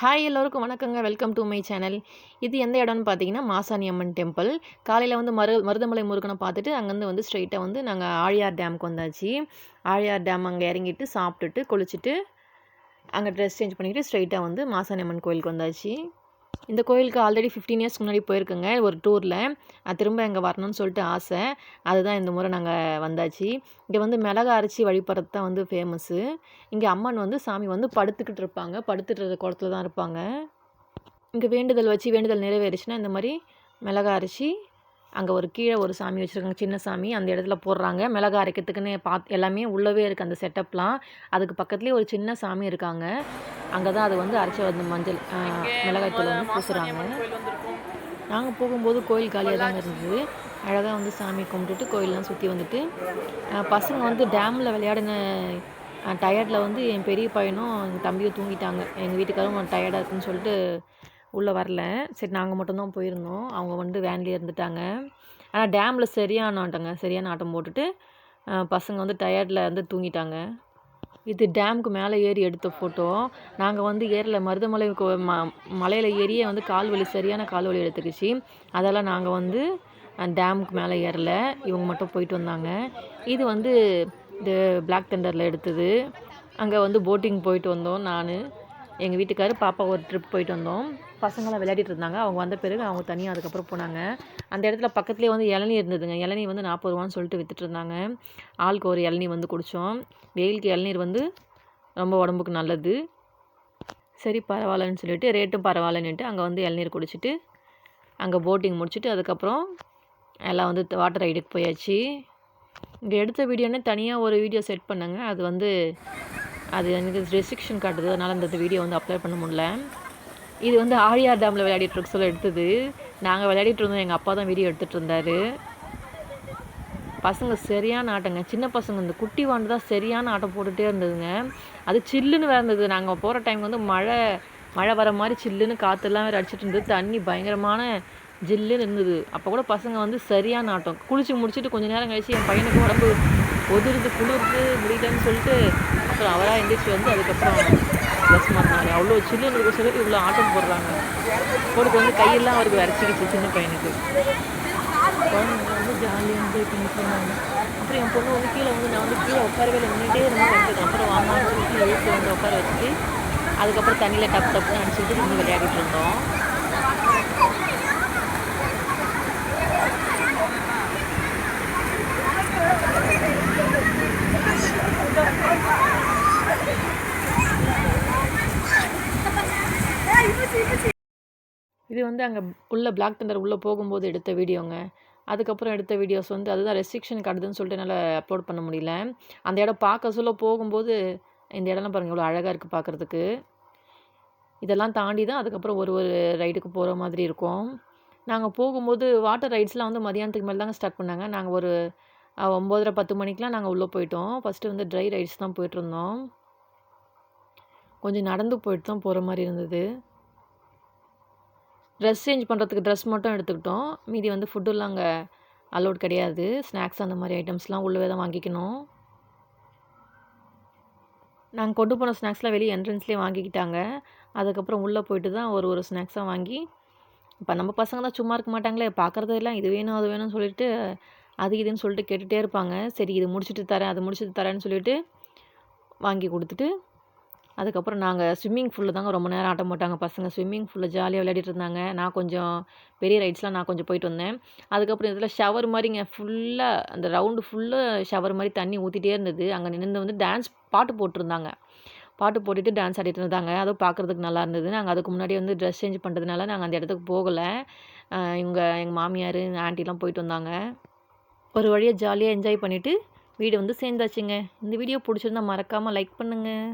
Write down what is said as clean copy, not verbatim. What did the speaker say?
Hi எல்லோருக்கும் வணக்கங்க. Welcome to my channel. இது எந்த இடம்னு பார்த்தீங்கன்னா, மாசாணி அம்மன் டெம்பிள். காலையில வந்து மருதமலை முருகனை பார்த்துட்டு, அங்கேருந்து வந்து ஸ்ட்ரெயிட்டா வந்து நாங்க ஆழியார் டேமுக்கு வந்தாச்சு. ஆழியார் டேம் அங்கே இறங்கிட்டு, சாப்பிட்டுட்டு, குளிச்சுட்டு, அங்கே ட்ரெஸ் சேஞ்ச் பண்ணிட்டு, ஸ்ட்ரெயிட்டா வந்து மாசாணி அம்மன் கோயிலுக்கு வந்தாச்சு. இந்த கோயிலுக்கு ஆல்ரெடி 15 இயர்ஸ்க்கு முன்னாடி போயிருக்கேங்க ஒரு டூரில். திரும்ப இங்கே வரணும்னு சொல்லிட்டு ஆசை. அதுதான் இந்த முறை நாங்கள் வந்தாச்சு. இங்கே வந்து மிளகா அரைச்சி வழிபடுறது தான் வந்து ஃபேமஸ்ஸு. இங்கே அம்மன் வந்து சாமி வந்து படுத்துக்கிட்டு இருப்பாங்க. படுத்துட்டு குளத்துல தான் இருப்பாங்க. இங்கே வேண்டுதல் வச்சு வேண்டுதல் நிறைவேறுச்சுன்னா இந்த மாதிரி மிளகா அரைச்சி அங்கே ஒரு கீழே ஒரு சாமி வச்சுருக்காங்க, சின்ன சாமி. அந்த இடத்துல போடுறாங்க. மிளகா அரைக்கிறதுக்குன்னு எல்லாமே உள்ளவே இருக்குது அந்த செட்டப்லாம். அதுக்கு பக்கத்துலேயே ஒரு சின்ன சாமி இருக்காங்க. அங்கே தான் அது வந்து அரைச்சி வந்து மஞ்சள் மிளகாய்த்தூள் வந்து பூசுகிறாங்க. நாங்கள் போகும்போது கோயில் காலியாக தாங்க இருந்தது. அழகாக வந்து சாமி கும்பிட்டுட்டு கோயிலெலாம் சுற்றி வந்துட்டு பசங்க வந்து டேமில் விளையாடின டயர்டில் வந்து என் பெரிய பையனும் எங்கள் தம்பியும் தூங்கிட்டாங்க. எங்கள் வீட்டுக்காரும் டயர்டாக இருக்குன்னு சொல்லிட்டு உள்ளே வரல. சரி நாங்கள் மட்டும்தான் போயிருந்தோம். அவங்க வந்து வேன்லேயே இருந்துட்டாங்க. ஆனால் டேமில் சரியான ஆட்டம் போட்டுட்டு பசங்க வந்து டயர்டில் வந்து தூங்கிட்டாங்க. இது டேமுக்கு மேலே ஏறி எடுத்த ஃபோட்டோ. நாங்கள் வந்து மருதமலை மலையில் ஏறியே வந்து சரியான கால் வலி எடுத்துக்கிச்சு. அதெல்லாம் நாங்கள் வந்து டேமுக்கு மேலே ஏறல. இவங்க மட்டும் போயிட்டு வந்தாங்க. இது வந்து இந்த பிளாக் தண்டரில் எடுத்தது. அங்கே வந்து போட்டிங் போயிட்டு வந்தோம். நான் எங்கள் வீட்டுக்காரர் பாப்பா ஒரு ட்ரிப் போயிட்டு வந்தோம். பசங்களாம் விளையாடிட்டு இருந்தாங்க. அவங்க வந்த பிறகு அவங்க தனியாக அதுக்கப்புறம் போனாங்க. அந்த இடத்துல பக்கத்துலேயே வந்து இளநீ இருந்ததுங்க. இளநீ வந்து 40 ரூபான்னு சொல்லிட்டு விற்றுட்டு இருந்தாங்க. ஆளுக்கு ஒரு இளநீ வந்து குடித்தோம். வெயிலுக்கு இளநீர் வந்து ரொம்ப உடம்புக்கு நல்லது. சரி பரவாயில்லன்னு சொல்லிட்டு ரேட்டும் பரவாயில்லன்னுட்டு அங்கே வந்து இளநீர் குடிச்சிட்டு அங்கே போட்டிங் முடிச்சுட்டு அதுக்கப்புறம் எல்லாம் வந்து வாட்டர் ரைடுக்கு போயாச்சு. இங்கே எடுத்த வீடியோன்னு தனியாக ஒரு வீடியோ செட் பண்ணேங்க. அது எனக்கு ரெஸ்ட்ரிக்ஷன் காட்டுது. அதனால் அந்த வீடியோ வந்து அப்லோட் பண்ண முடியல. இது வந்து ஆழியார் டேமில் விளையாடிட்டு இருக்க சொல்ல எடுத்தது. நாங்கள் விளையாடிட்டு இருந்தோம். எங்கள் அப்பா தான் வீடியோ எடுத்துகிட்டு இருந்தார். பசங்க சரியான ஆட்டங்க. சின்ன பசங்க இந்த குட்டி வாண்டு தான் சரியான ஆட்டம் போட்டுகிட்டே இருந்ததுங்க. அது சில்லுன்னு வேறு இருந்தது. நாங்கள் போகிற டைம் வந்து மழை வர மாதிரி சில்லுன்னு காற்றுலாம் வேறு அடிச்சிட்டு இருந்தது. தண்ணி பயங்கரமான ஜில்லுன்னு இருந்தது. அப்போ கூட பசங்க வந்து சரியான ஆட்டம். குளிச்சு முடிச்சுட்டு கொஞ்சம் நேரம் கழிச்சு என் பையனுக்கு உடம்பு ஒதுருது குளிருது முடியலன்னு சொல்லிட்டு அப்புறம் அவராக எந்திரிச்சு வந்து அதுக்கப்புறம் ட்ரெஸ் மாற்றினாங்க. அவ்வளோ சில்லுன்னு இருக்க சொல்லி இவ்வளோ ஆட்டம் போடுறாங்க. போடுறது வந்து கையெல்லாம் அவருக்கு வரைச்சிக்கிச்சு சின்ன பையனுக்கு. குழந்தைங்க வந்து ஜாலியாக என்ஜாய் பண்ணிட்டு இருந்தாங்க. அப்புறம் என் பொண்ணு வந்து கீழே வந்து நான் வந்து கீழே உட்காரவே இல்லை, நின்றுட்டே இருந்தேன். அப்புறம் வாமான்னு சொல்லிட்டு எழுத்து வந்து உட்கார வச்சுட்டு அதுக்கப்புறம் தண்ணியில் டப்புன்னு அடிச்சுட்டு நின்று விளையாடிட்டு இருந்தோம். இது வந்து அங்கே உள்ள பிளாக் தண்டர் உள்ளே போகும்போது எடுத்த வீடியோங்க. அதுக்கப்புறம் எடுத்த வீடியோஸ் வந்து அதுதான் ரெஸ்ட்ரிக்ஷன் காட்டுதுன்னு சொல்லிட்டு என்னால் அப்லோட் பண்ண முடியல. அந்த இடம் பார்க்க சொல்ல போகும்போது இந்த இடம்லாம் பாருங்கள் இவ்வளோ அழகாக இருக்குது பார்க்குறதுக்கு. இதெல்லாம் தாண்டி தான் அதுக்கப்புறம் ஒரு ரைடுக்கு போகிற மாதிரி இருக்கும். நாங்கள் போகும்போது வாட்டர் ரைட்ஸ்லாம் வந்து மதியானத்துக்கு மேலே தாங்க ஸ்டார்ட் பண்ணாங்க. நாங்கள் ஒரு 9:30 10 மணிக்கெலாம் நாங்கள் உள்ளே போயிட்டோம். ஃபஸ்ட்டு வந்து ட்ரை ரைட்ஸ் தான் போயிட்டுருந்தோம். கொஞ்சம் நடந்து போயிட்டு தான் போகிற மாதிரி இருந்தது. ட்ரெஸ் சேஞ்ச் பண்ணுறதுக்கு ட்ரெஸ் மட்டும் எடுத்துக்கிட்டோம். மீதி வந்து ஃபுட்டுலாம் அங்கே அலோட் கிடையாது. ஸ்நாக்ஸ் அந்த மாதிரி ஐட்டம்ஸ்லாம் உள்ளவே தான் வாங்கிக்கணும். நாங்கள் கொண்டு போன ஸ்நாக்ஸ்லாம் வெளியே என்ட்ரன்ஸ்லேயே வாங்கிக்கிட்டாங்க. அதுக்கப்புறம் உள்ளே போயிட்டு தான் ஒரு ஸ்நாக்ஸாக வாங்கி இப்போ நம்ம பசங்க தான் சும்மா இருக்க மாட்டாங்களே, பார்க்குறதெல்லாம் இது வேணும் அது வேணும்னு சொல்லிட்டு அது இதுன்னு சொல்லிட்டு கேட்டுகிட்டே இருப்பாங்க. சரி இது முடிச்சுட்டு தரேன் அது முடிச்சுட்டு தரேன்னு சொல்லிட்டு வாங்கி கொடுத்துட்டு அதுக்கப்புறம் நாங்கள் ஸ்விம்மிங் பூலில் தாங்க ரொம்ப நேரம் ஆட்டம் போட்டாங்க பசங்க. ஸ்விம்மிங் பூலில் ஜாலியாக விளையாடிட்டு இருந்தாங்க. நான் கொஞ்சம் பெரிய ரைட்ஸ்லாம் நான் கொஞ்சம் போயிட்டு வந்தேன். அதுக்கப்புறம் இதில் ஷவர் மாதிரிங்க ஃபுல்லாக அந்த ரவுண்டு ஃபுல்லாக ஷவர் மாதிரி தண்ணி ஊற்றிட்டே இருந்தது. அங்கே நின்று வந்து பாட்டு போட்டிருந்தாங்க. பாட்டு போட்டுட்டு டான்ஸ் ஆடிட்டு இருந்தாங்க. அதுவும் பார்க்குறதுக்கு நல்லா இருந்தது. நாங்கள் அதுக்கு முன்னாடி வந்து ட்ரெஸ் சேஞ்ச் பண்ணுறதுனால நாங்கள் அந்த இடத்துக்கு போகலை. எங்கள் மாமியார் ஆண்டிலாம் போயிட்டு வந்தாங்க. ஒரு வழியாக ஜாலியாக என்ஜாய் பண்ணிவிட்டு வீடு வந்து சேர்ந்தாச்சுங்க. இந்த வீடியோ பிடிச்சிருந்தா மறக்காமல் லைக் பண்ணுங்கள்.